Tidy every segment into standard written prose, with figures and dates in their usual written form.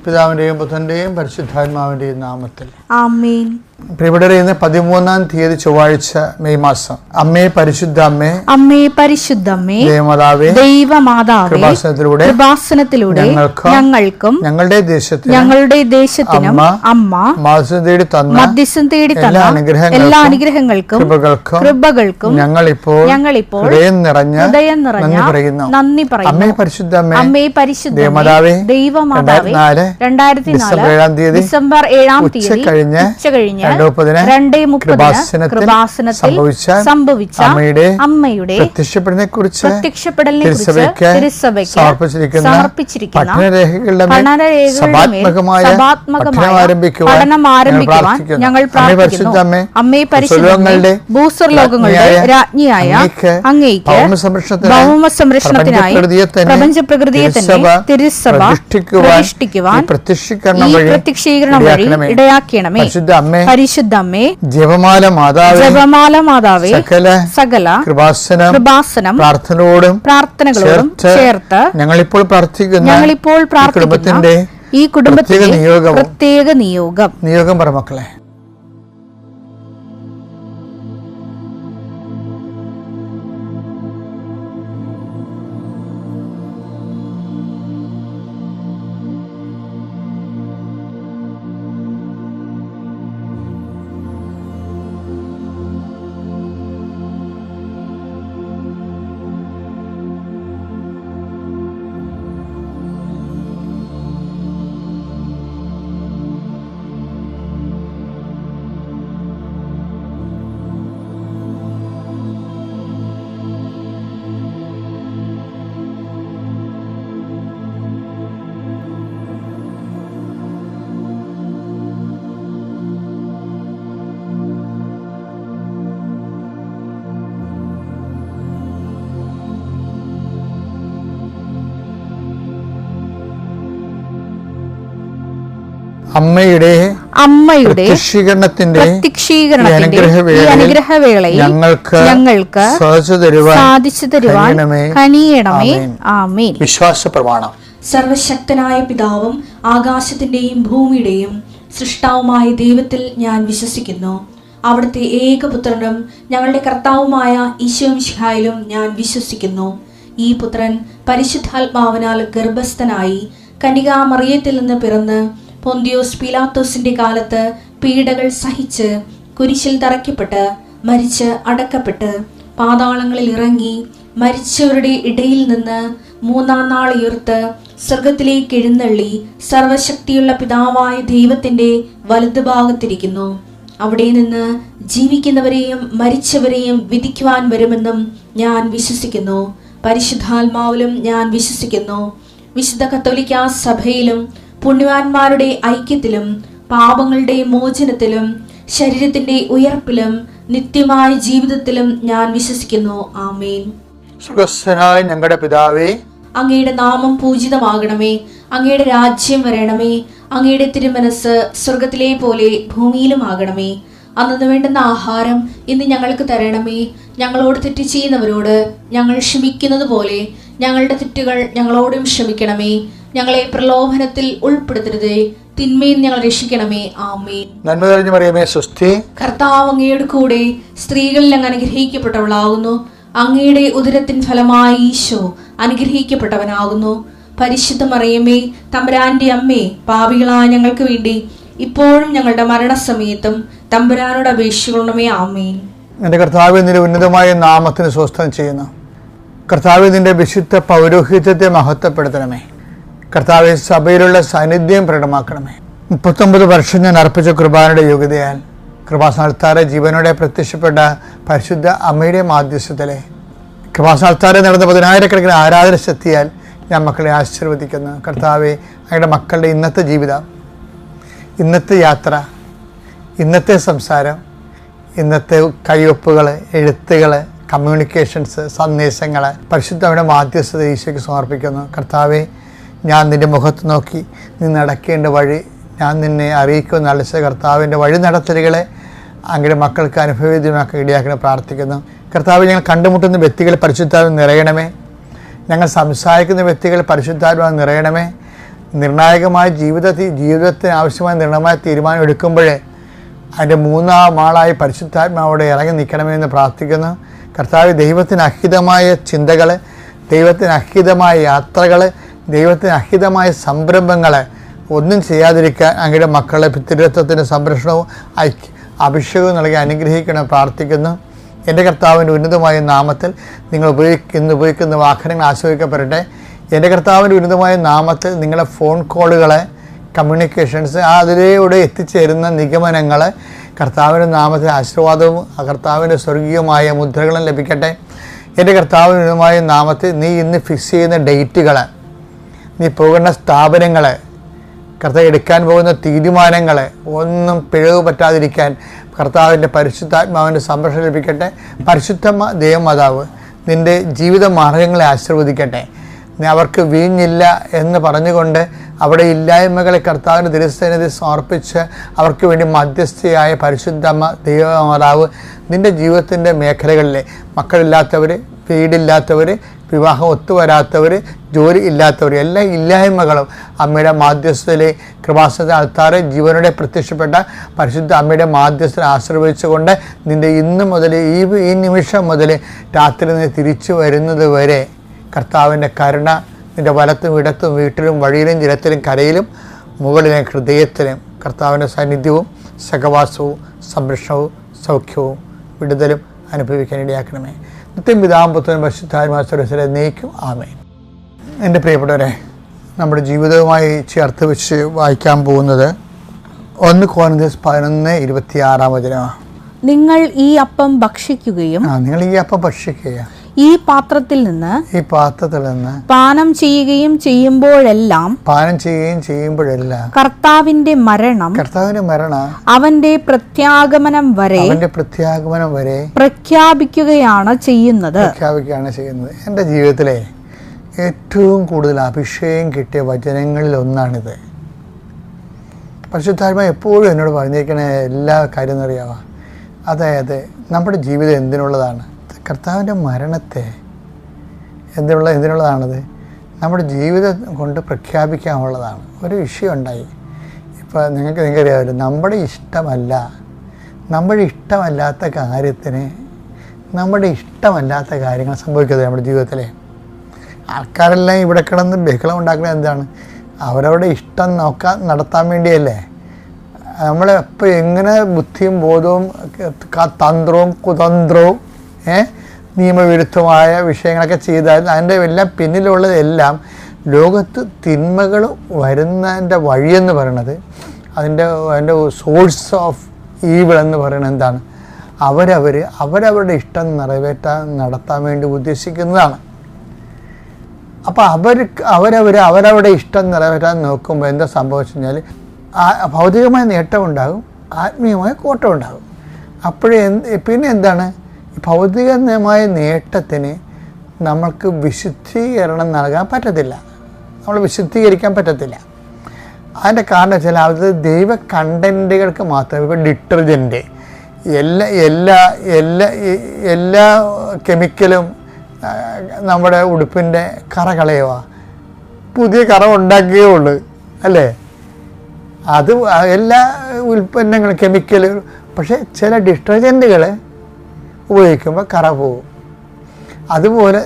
പിതാവിൻ്റെയും പുത്രൻ്റെയും പരിശുദ്ധാത്മാവിൻ്റെയും നാമത്തിൽ ആമേൻ. പ്രിയപ്പെട്ടവരെ, ഇന്ന് 13-ാം തീയതി ചൊവ്വാഴ്ച, മെയ് മാസം. അമ്മേ പരിശുദ്ധ അമ്മേ, അമ്മേ പരിശുദ്ധ അമ്മേ, ദൈവമാതാവേ, ദൈവമാതാവേ, കൃപാസനത്തിലൂടെ ഞങ്ങൾക്കും ഞങ്ങളുടെ ദേശത്തിനും അമ്മ മധ്യസ്ഥം തേടി തന്ന എല്ലാ അനുഗ്രഹങ്ങൾക്കും കൃപകൾക്കും ഞങ്ങളിപ്പോൾ ഹൃദയം നിറഞ്ഞ നന്ദി പറയുന്നു. അമ്മേ പരിശുദ്ധ അമ്മേ, അമ്മേ പരിശുദ്ധ ദൈവമാതാവേ, 2004 ഡിസംബർ 7 ഉച്ച കഴിഞ്ഞ് 2:30 കൃപാസനത്തിൽ സംഭവിച്ച അമ്മയുടെ പ്രത്യക്ഷപ്പെടലിനെക്കുറിച്ച് തിരുസഭയ്ക്ക് സമർപ്പിച്ചിരിക്കുന്ന പഠനരേഖകളുടെ പഠനം ആരംഭിക്കുവാൻ ഞങ്ങൾ പ്രാർത്ഥിക്കുന്നു. അമ്മേ പരിശുദ്ധ ഭൂസ്വർലോകങ്ങളുടെ രാജ്ഞിയായ അങ്ങേയ്ക്ക് ഭൗമസംരക്ഷണത്തിനായി പ്രപഞ്ചപ്രകൃതിയെ തന്നെ തിരുസഭ പ്രതിഷ്ഠിക്കുവാൻ ഈ പ്രത്യക്ഷീകരണം വഴി ഇടയാക്കണമേ. പരിശുദ്ധ അമ്മേ, ജപമാല മാതാവേ, സകല കൃപാസനം പ്രാർത്ഥനകളോടും ചേർത്ത് ഞങ്ങളിപ്പോൾ പ്രാർത്ഥിക്കുന്ന ഈ കുടുംബത്തിന്റെ പ്രത്യേക നിയോഗം പറ മക്കളെ. അമ്മയുടെ പ്രത്യക്ഷീകരണത്തിന്റെ അനുഗ്രഹവേളയിൽ ഞങ്ങൾക്ക് സാധിച്ചു തരുവാൻ കനിയണമേ. ആമേൻ. വിശ്വാസ പ്രമാണം. സർവശക്തനായ പിതാവും ആകാശത്തിന്റെയും ഭൂമിയുടെയും സൃഷ്ടാവുമായ ദൈവത്തിൽ ഞാൻ വിശ്വസിക്കുന്നു. അവിടുത്തെ ഏകപുത്രനും ഞങ്ങളുടെ കർത്താവുമായ ഈശോമിശിഹായിലും ഞാൻ വിശ്വസിക്കുന്നു. ഈ പുത്രൻ പരിശുദ്ധാത്മാവിനാൽ ഗർഭസ്ഥനായി കന്യകാമറിയത്തിൽ നിന്ന് പിറന്ന് പൊന്തിയോസ് പീലാത്തോസിന്റെ കാലത്ത് പീഡകൾ സഹിച്ച് കുരിശിൽ തറയ്ക്കപ്പെട്ട് മരിച്ച് അടക്കപ്പെട്ട് പാതാളങ്ങളിൽ ഇറങ്ങി മരിച്ചവരുടെ ഇടയിൽ നിന്ന് 3-ാം നാൾ ഉയർത്ത് സ്വർഗത്തിലേക്ക് എഴുന്നള്ളി സർവശക്തിയുള്ള പിതാവായ ദൈവത്തിന്റെ വലതുഭാഗത്തിരിക്കുന്നു. അവിടെ നിന്ന് ജീവിക്കുന്നവരെയും മരിച്ചവരെയും വിധിക്കുവാൻ വരുമെന്നും ഞാൻ വിശ്വസിക്കുന്നു. പരിശുദ്ധാത്മാവിലും ഞാൻ വിശ്വസിക്കുന്നു. വിശുദ്ധ കത്തോലിക്കാ സഭയിലും പുണ്യവാന്മാരുടെ ഐക്യത്തിലും പാപങ്ങളുടെ മോചനത്തിലും ശരീരത്തിന്റെ ഉയർപ്പിലും നിത്യമായ ജീവിതത്തിലും ഞാൻ വിശ്വസിക്കുന്നു. ആമേൻ. സ്വർഗ്ഗസ്ഥനായ ഞങ്ങളുടെ പിതാവേ, അങ്ങയുടെ നാമം പൂജിതമാകണമേ. അങ്ങയുടെ രാജ്യം വരണമേ. അങ്ങയുടെ തിരുമനസ് സ്വർഗത്തിലെ പോലെ ഭൂമിയിലും ആകണമേ. അന്നു വേണ്ടുന്ന ആഹാരം ഇന്ന് ഞങ്ങൾക്ക് തരണമേ. ഞങ്ങളോട് തെറ്റ് ചെയ്യുന്നവരോട് ഞങ്ങൾ ക്ഷമിക്കുന്നത് പോലെ ഞങ്ങളുടെ തെറ്റുകൾ ഞങ്ങളോടും ക്ഷമിക്കണമേ. ഞങ്ങളെ പ്രലോഭനത്തിൽ ഉൾപ്പെടുത്തരുതേ, തിന്മയിൽ ഞങ്ങൾ രക്ഷിക്കണമേ. ആമേൻ. നന്മ നിറഞ്ഞ മറിയമേ, സ്വസ്തി. കർത്താവ് അങ്ങയുടെ കൂടെ സ്ത്രീകളിൽ അങ്ങ് അനുഗ്രഹിക്കപ്പെട്ടവളാകുന്നു. അങ്ങയുടെ ഉദരത്തിൻ ഫലമായി ഈശോ അനുഗ്രഹിക്കപ്പെട്ടവനാകുന്നു. പരിശുദ്ധ മറിയമേ, തമ്പുരാന്റെ അമ്മേ, പാപികളായ ഞങ്ങൾക്ക് വേണ്ടി ഇപ്പോഴും ഞങ്ങളുടെ മരണസമയത്തും തമ്പുരാനോട് അപേക്ഷിക്കണമേ. ആമേൻ. എൻ്റെ കർത്താവേ, നിന്റെ ഉന്നതമായ നാമത്തിന് സ്വസ്ഥം ചെയ്യുന്നു. കർത്താവേ, നിന്റെ വിശുദ്ധ പൗരോഹിത്യത്തെ മഹത്വപ്പെടുത്തണമേ. കർത്താവെ, സഭയിലുള്ള സാന്നിധ്യം പ്രകടമാക്കണമേ. 39 വർഷം ഞാൻ അർപ്പിച്ച കുർബാനയുടെ യോഗ്യതയാൽ കൃപാസനത്താറെ ജീവനോടെ പ്രത്യക്ഷപ്പെട്ട പരിശുദ്ധ അമ്മയുടെ മാധ്യസ്ഥത്തിലെ കൃപാസനത്താറെ നടന്ന 10,000-കണക്കിന് ആരാധന ശക്തിയാൽ ഞാൻ മക്കളെ ആശീർവദിക്കുന്നു. കർത്താവെ, അങ്ങയുടെ മക്കളുടെ ഇന്നത്തെ ജീവിതം, ഇന്നത്തെ യാത്ര, ഇന്നത്തെ സംസാരം, ഇന്നത്തെ കയ്യൊപ്പുകൾ, എഴുത്തുകൾ, കമ്മ്യൂണിക്കേഷൻസ്, സന്ദേശങ്ങൾ പരിശുദ്ധയുടെ മാധ്യസ്ഥത ഈശോയ്ക്ക് സമർപ്പിക്കുന്നു. കർത്താവെ, ഞാൻ നിൻ്റെ മുഖത്ത് നോക്കി നീ നടക്കേണ്ട വഴി ഞാൻ നിന്നെ അറിയിക്കുന്ന അളിച്ച കർത്താവിൻ്റെ വഴി നടത്തലുകളെ അങ്ങയുടെ മക്കൾക്ക് അനുഭവവേദ്യമാക്കി ഇടയാക്കണം പ്രാർത്ഥിക്കുന്നു. കർത്താവ്, ഞങ്ങൾ കണ്ടുമുട്ടുന്ന വ്യക്തികൾ പരിശുദ്ധാത്മാവിൽ നിറയണമേ. ഞങ്ങൾ സംസാരിക്കുന്ന വ്യക്തികൾ പരിശുദ്ധാത്മാവിൽ നിറയണമേ. നിർണായകമായ ജീവിതത്തിന് ആവശ്യമായ നിർണയമായ തീരുമാനം എടുക്കുമ്പോഴേ അതിൻ്റെ മൂന്നാം ആളായി പരിശുദ്ധാത്മാവോടെ ഇറങ്ങി നിൽക്കണമെന്ന് പ്രാർത്ഥിക്കുന്നു. കർത്താവ്, ദൈവത്തിന് അഹിതമായ ചിന്തകൾ, ദൈവത്തിന് അഹിതമായ യാത്രകൾ, ദൈവത്തിന് അഹിതമായ സംരംഭങ്ങൾ ഒന്നും ചെയ്യാതിരിക്കാൻ അങ്ങയുടെ മക്കളെ പിതൃത്വത്തിൻ്റെ സംരക്ഷണവും അഭിഷേകവും നൽകി അനുഗ്രഹിക്കണം പ്രാർത്ഥിക്കുന്നു. എൻ്റെ കർത്താവിൻ്റെ ഉന്നതമായ നാമത്തിൽ നിങ്ങൾ ഉപയോഗിക്കുന്ന വാഹനങ്ങൾ ആശ്രയിക്കപ്പെടട്ടെ. എൻ്റെ കർത്താവിൻ്റെ ഉന്നതമായ നാമത്തിൽ നിങ്ങളുടെ ഫോൺ കോളുകളെ, കമ്മ്യൂണിക്കേഷൻസ്, അതിലൂടെ എത്തിച്ചേരുന്ന നിഗമനങ്ങൾ കർത്താവിൻ്റെ നാമത്തിൽ ആശീർവാദവും കർത്താവിൻ്റെ സ്വർഗീയമായ മുദ്രകളും ലഭിക്കട്ടെ. എൻ്റെ കർത്താവിൻ്റെ ഉന്നതമായ നാമത്തിൽ നീ ഇന്ന് ഫിക്സ് ചെയ്യുന്ന ഡേറ്റുകൾ, നീ പോകുന്ന സ്ഥാപനങ്ങൾ, കർത്താവ് എടുക്കാൻ പോകുന്ന തീരുമാനങ്ങൾ ഒന്നും പിഴവ് പറ്റാതിരിക്കാൻ കർത്താവിൻ്റെ പരിശുദ്ധാത്മാവിൻ്റെ സംരക്ഷണം ലഭിക്കട്ടെ. പരിശുദ്ധ ദൈവമാതാവ് നിൻ്റെ ജീവിത മാർഗങ്ങളെ ആശീർവദിക്കട്ടെ. അവർക്ക് വീഞ്ഞില്ല എന്ന് പറഞ്ഞുകൊണ്ട് അവിടെ ഇല്ലായ്മകളെ കർത്താവിൻ്റെ തിരുസന്നിധിയിൽ സമർപ്പിച്ച് അവർക്ക് വേണ്ടി മധ്യസ്ഥയായ പരിശുദ്ധമ്മ ദൈവമാതാവ് നിൻ്റെ ജീവിതത്തിൻ്റെ മേഖലകളിലെ മക്കളില്ലാത്തവർ, വീടില്ലാത്തവർ, വിവാഹം ഒത്തുവരാത്തവർ, ജോലി ഇല്ലാത്തവർ, എല്ലാ ഇല്ലായ്മകളും അമ്മയുടെ മാധ്യസ്ഥതയിലെ കൃപാസന ആൾത്താറ് ജീവനോടെ പ്രത്യക്ഷപ്പെട്ട പരിശുദ്ധ അമ്മയുടെ മാധ്യസ്ഥനെ ആശ്രയിച്ചുകൊണ്ട് നിൻ്റെ ഇന്ന് മുതൽ ഈ നിമിഷം മുതൽ രാത്രി നിന്ന് തിരിച്ചു വരുന്നത് വരെ കർത്താവിൻ്റെ കരുണ നിൻ്റെ വലത്തും ഇടത്തും വീട്ടിലും വഴിയിലും ജലത്തിലും കരയിലും മുകളിലെ ഹൃദയത്തിലും കർത്താവിൻ്റെ സാന്നിധ്യവും സഹവാസവും സംരക്ഷണവും സൗഖ്യവും വിടുതലും അനുഭവിക്കാൻ ഇടയാക്കണമേ. നിത്യം പിതാവും പുത്രനും പരിശുദ്ധാത്മാവിനെ നയിക്കും. ആമേൻ. എൻ്റെ പ്രിയപ്പെട്ടവരെ, നമ്മുടെ ജീവിതവുമായി ചേർത്ത് വെച്ച് വായിക്കാൻ പോകുന്നത് 1 കൊരിന്ത്യർ 11:26 നിങ്ങൾ ഈ അപ്പം ഭക്ഷിക്കുകയും ഈ പാത്രത്തിൽ നിന്ന് പാനം ചെയ്യുകയും ചെയ്യുമ്പോഴെല്ലാം കർത്താവിന്റെ മരണം അവന്റെ പ്രത്യാഗമനം വരെ പ്രഖ്യാപിക്കുകയാണ് ചെയ്യുന്നത്. എൻ്റെ ജീവിതത്തിലെ ഏറ്റവും കൂടുതൽ അഭിഷേകം കിട്ടിയ വചനങ്ങളിൽ ഒന്നാണിത്. പരിശുദ്ധാത്മാവ് എപ്പോഴും എന്നോട് പറഞ്ഞിരിക്കണ എല്ലാ കാര്യം എന്നറിയാമോ? അതായത് നമ്മുടെ ജീവിതം എന്തിനുള്ളതാണ്? കർത്താവിൻ്റെ മരണത്തെ എന്തിനുള്ളതാണത്? നമ്മുടെ ജീവിതം കൊണ്ട് പ്രഖ്യാപിക്കാനുള്ളതാണ്. ഒരു വിഷയം ഉണ്ടായി. ഇപ്പോൾ നിങ്ങൾക്കറിയാമല്ലോ, നമ്മുടെ ഇഷ്ടമല്ലാത്ത കാര്യത്തിന് നമ്മുടെ ഇഷ്ടമല്ലാത്ത കാര്യങ്ങൾ സംഭവിക്കുന്നത് നമ്മുടെ ജീവിതത്തിലെ ആൾക്കാരെല്ലാം ഇവിടെ കിടന്ന് ബഹളം ഉണ്ടാക്കുന്നത് എന്താണ്? അവരവരുടെ ഇഷ്ടം നടത്താൻ വേണ്ടിയല്ലേ. നമ്മളെപ്പോൾ എങ്ങനെ ബുദ്ധിയും ബോധവും തന്ത്രവും കുതന്ത്രവും നിയമവിരുദ്ധമായ വിഷയങ്ങളൊക്കെ ചെയ്താൽ അതിൻ്റെ എല്ലാം പിന്നിലുള്ളതെല്ലാം ലോകത്ത് തിന്മകൾ വരുന്നതിൻ്റെ വഴിയെന്ന് പറയണത്, അതിൻ്റെ സോഴ്സ് ഓഫ് ഈവിൾ എന്ന് പറയുന്നത് എന്താണ്? അവരവരുടെ ഇഷ്ടം നടത്താൻ വേണ്ടി ഉദ്ദേശിക്കുന്നതാണ്. അപ്പോൾ അവരവരുടെ ഇഷ്ടം നിറവേറ്റാൻ നോക്കുമ്പോൾ എന്താ സംഭവിച്ചു കഴിഞ്ഞാൽ ഭൗതികമായ നേട്ടം ഉണ്ടാകും, ആത്മീയമായ കോട്ടം ഉണ്ടാകും. പിന്നെ എന്താണ്? ഭൗതികമായ നേട്ടത്തിന് നമ്മൾക്ക് വിശുദ്ധീകരണം നൽകാൻ പറ്റത്തില്ല, നമ്മൾ വിശുദ്ധീകരിക്കാൻ പറ്റത്തില്ല. അതിൻ്റെ കാരണം വെച്ചാൽ അത് ദൈവ കണ്ടൻറ്റുകൾക്ക് മാത്രം. ഇപ്പോൾ ഡിറ്റർജൻറ്റ്, എല്ലാ കെമിക്കലും നമ്മുടെ ഉടുപ്പിൻ്റെ കറ കളയുക, പുതിയ കറ ഉണ്ടാക്കുകയേ ഉള്ളൂ അല്ലേ? അത് എല്ലാ ഉൽപ്പന്നങ്ങളും കെമിക്കൽ. പക്ഷേ ചില ഡിറ്റർജൻറ്റുകൾ ഉപയോഗിക്കുമ്പോൾ കറ പോകും. അതുപോലെ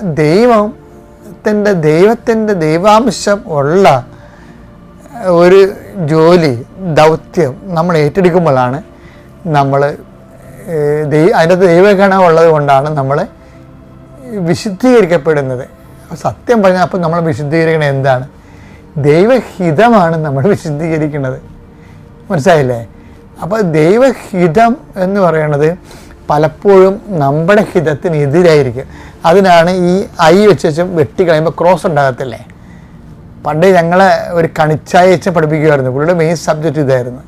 ദൈവത്തിൻ്റെ ദൈവാംശം ഉള്ള ഒരു ദൗത്യം നമ്മൾ ഏറ്റെടുക്കുമ്പോഴാണ് നമ്മൾ അതിൻ്റെ ദൈവഗണം ഉള്ളത് കൊണ്ടാണ് നമ്മൾ വിശുദ്ധീകരിക്കപ്പെടുന്നത്. സത്യം പറഞ്ഞാൽ അപ്പോൾ നമ്മൾ വിശുദ്ധീകരിക്കുന്നത് എന്താണ്? ദൈവഹിതമാണ് നമ്മൾ വിശുദ്ധീകരിക്കുന്നത്. മനസ്സിലായില്ലേ? അപ്പോൾ ദൈവഹിതം എന്ന് പറയുന്നത് പലപ്പോഴും നമ്മുടെ ഹിതത്തിനെതിരായിരിക്കും. അതിനാണ് ഈ വെച്ച് വെട്ടിക്കളയുമ്പോൾ ക്രോസ് ഉണ്ടാകത്തില്ലേ. പണ്ട് ഞങ്ങളെ ഒരു കണിച്ചായച്ചൻ പഠിപ്പിക്കുമായിരുന്നു. പുള്ളിയുടെ മെയിൻ സബ്ജക്റ്റ് ഇതായിരുന്നു.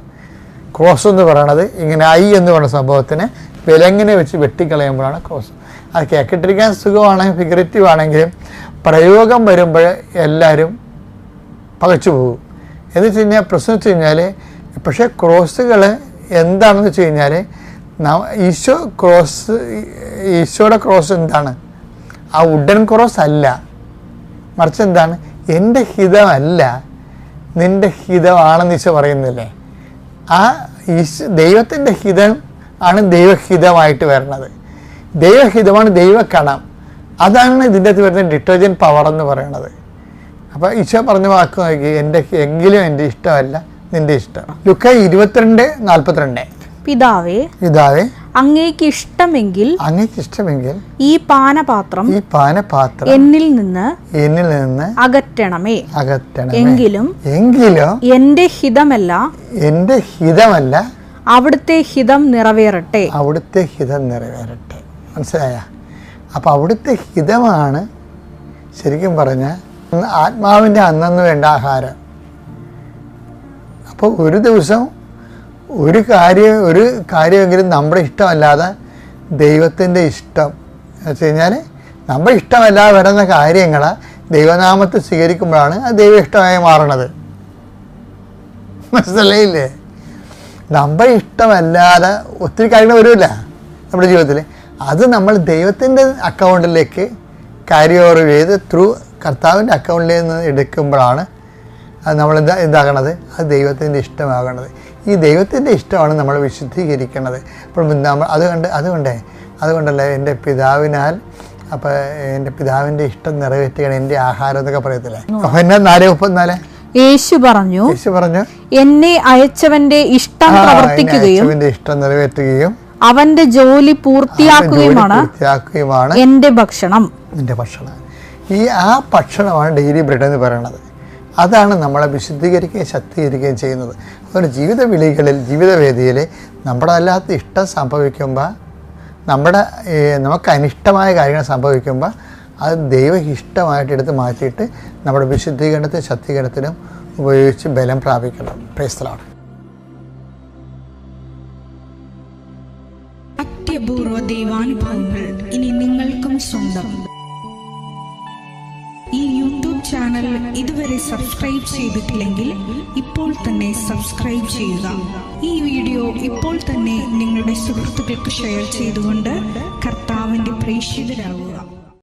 ക്രോസ് എന്ന് പറയണത് ഇങ്ങനെ എന്ന് പറയുന്ന സംഭവത്തിന് വിലങ്ങിനെ വെച്ച് വെട്ടിക്കളയുമ്പോഴാണ് ക്രോസ്. അത് കേട്ടിരിക്കാൻ സുഖമാണെങ്കിൽ ഫിഗറേറ്റീവ് ആണെങ്കിലും പ്രയോഗം വരുമ്പോൾ എല്ലാവരും പകച്ചു പോകും. എന്ന് വെച്ച് കഴിഞ്ഞാൽ പ്രശ്നം വെച്ച് കഴിഞ്ഞാൽ, പക്ഷേ ക്രോസുകൾ എന്താണെന്ന് വെച്ച് കഴിഞ്ഞാൽ ഈശോയുടെ ക്രോസ് എന്താണ്? വുഡൻ ക്രോസ് അല്ല, മറിച്ച് എന്താണ്? എൻ്റെ ഹിതമല്ല, നിൻ്റെ ഹിതമാണെന്ന് ഈശോ പറയുന്നില്ലേ? ആ ദൈവത്തിൻ്റെ ഹിതം ആണ് ദൈവഹിതമായിട്ട് വരുന്നത്. ദൈവഹിതമാണ് ദൈവക്കണം. അതാണ് ഇതിൻ്റെ അകത്ത് വരുന്ന ഡിറ്റർജൻറ്റ് പവർ എന്ന് പറയുന്നത്. അപ്പോൾ ഈശോ പറഞ്ഞ വാക്ക് നോക്കി, എങ്കിലും എൻ്റെ ഇഷ്ടമല്ല നിൻ്റെ ഇഷ്ടം. ലുക്ക 22:42. പിതാവേ അങ്ങേക്ക് ഇഷ്ടമെങ്കിൽ ഈ പാനപാത്രം എന്നിൽ നിന്ന് അകറ്റണമേ. എങ്കിലും എന്റെ ഹിതമല്ല അവിടുത്തെ ഹിതം നിറവേറട്ടെ. മനസ്സിലായ? അപ്പൊ അവിടുത്തെ ഹിതമാണ് ശരിക്കും പറഞ്ഞ ആത്മാവിൻ്റെ അന്നു വേണ്ട ആഹാരം. അപ്പോൾ ഒരു ദിവസം ഒരു കാര്യമെങ്കിലും നമ്മുടെ ഇഷ്ടമല്ലാതെ ദൈവത്തിൻ്റെ ഇഷ്ടം എന്ന് വെച്ച് കഴിഞ്ഞാൽ നമ്മുടെ ഇഷ്ടമല്ലാതെ വരുന്ന കാര്യങ്ങൾ ദൈവനാമത്തെ സ്വീകരിക്കുമ്പോഴാണ് അത് ദൈവ ഇഷ്ടമായി മാറണത്. മനസ്സിലായില്ലേ? നമ്മുടെ ഇഷ്ടമല്ലാതെ ഒത്തിരി കാര്യങ്ങൾ വരുമല്ല നമ്മുടെ ജീവിതത്തിൽ. അത് നമ്മൾ ദൈവത്തിൻ്റെ അക്കൗണ്ടിലേക്ക് ക്യാരി ഓവർ ചെയ്ത് ത്രൂ കർത്താവിൻ്റെ അക്കൗണ്ടിൽ നിന്ന് എടുക്കുമ്പോഴാണ് അത് നമ്മൾ ഇതാകണത്, അത് ദൈവത്തിൻ്റെ ഇഷ്ടമാകണത്. ഈ ദൈവത്തിൻ്റെ ഇഷ്ടമാണ് നമ്മൾ വിശുദ്ധീകരിക്കുന്നത്. അപ്പോൾ അതുകൊണ്ടല്ലേ എൻ്റെ പിതാവിനാൽ, അപ്പോൾ എൻ്റെ പിതാവിൻ്റെ ഇഷ്ടം നിറവേറ്റുകയാണ് എൻ്റെ ആഹാരം എന്നൊക്കെ പറയത്തില്ലേ? അപ്പോൾ എന്നാ 4:34 യേശു പറഞ്ഞു എന്നെ അയച്ചവന്റെ ഇഷ്ടം പ്രവർത്തിക്കുകയും ഇഷ്ടം നിറവേറ്റുകയും അവന്റെ ജോലി പൂർത്തിയാക്കുകയുമാണ് എൻ്റെ ഭക്ഷണം. ആ ഭക്ഷണമാണ് ഡെയിലി ബ്രെഡ് എന്ന് പറയുന്നത്. അതാണ് നമ്മളെ വിശുദ്ധീകരിക്കുകയും ശക്തീകരിക്കുകയും ചെയ്യുന്നത്. അതുകൊണ്ട് ജീവിത വിളികളിൽ, ജീവിതവേദിയിൽ നമ്മുടെ അല്ലാത്ത ഇഷ്ടം സംഭവിക്കുമ്പോൾ, നമുക്ക് അനിഷ്ടമായ കാര്യങ്ങൾ സംഭവിക്കുമ്പോൾ അത് ദൈവ ഇഷ്ടമായിട്ട് എടുത്ത് മാറ്റിയിട്ട് നമ്മുടെ വിശുദ്ധീകരണത്തിനും ശക്തീകരണത്തിനും ഉപയോഗിച്ച് ബലം പ്രാപിക്കണം. Praise the Lord. അത്യപൂർവ ദൈവാനുഭവങ്ങൾ ഇനി നിങ്ങൾക്കും സ്വന്തം. ഈ യൂട്യൂബ് ചാനൽ ഇതുവരെ സബ്സ്ക്രൈബ് ചെയ്തിട്ടില്ലെങ്കിൽ ഇപ്പോൾ തന്നെ സബ്സ്ക്രൈബ് ചെയ്യുക. ഈ വീഡിയോ ഇപ്പോൾ തന്നെ നിങ്ങളുടെ സുഹൃത്തുക്കൾക്ക് ഷെയർ ചെയ്തുകൊണ്ട് കർത്താവിന്റെ പ്രേക്ഷിതരാകുക.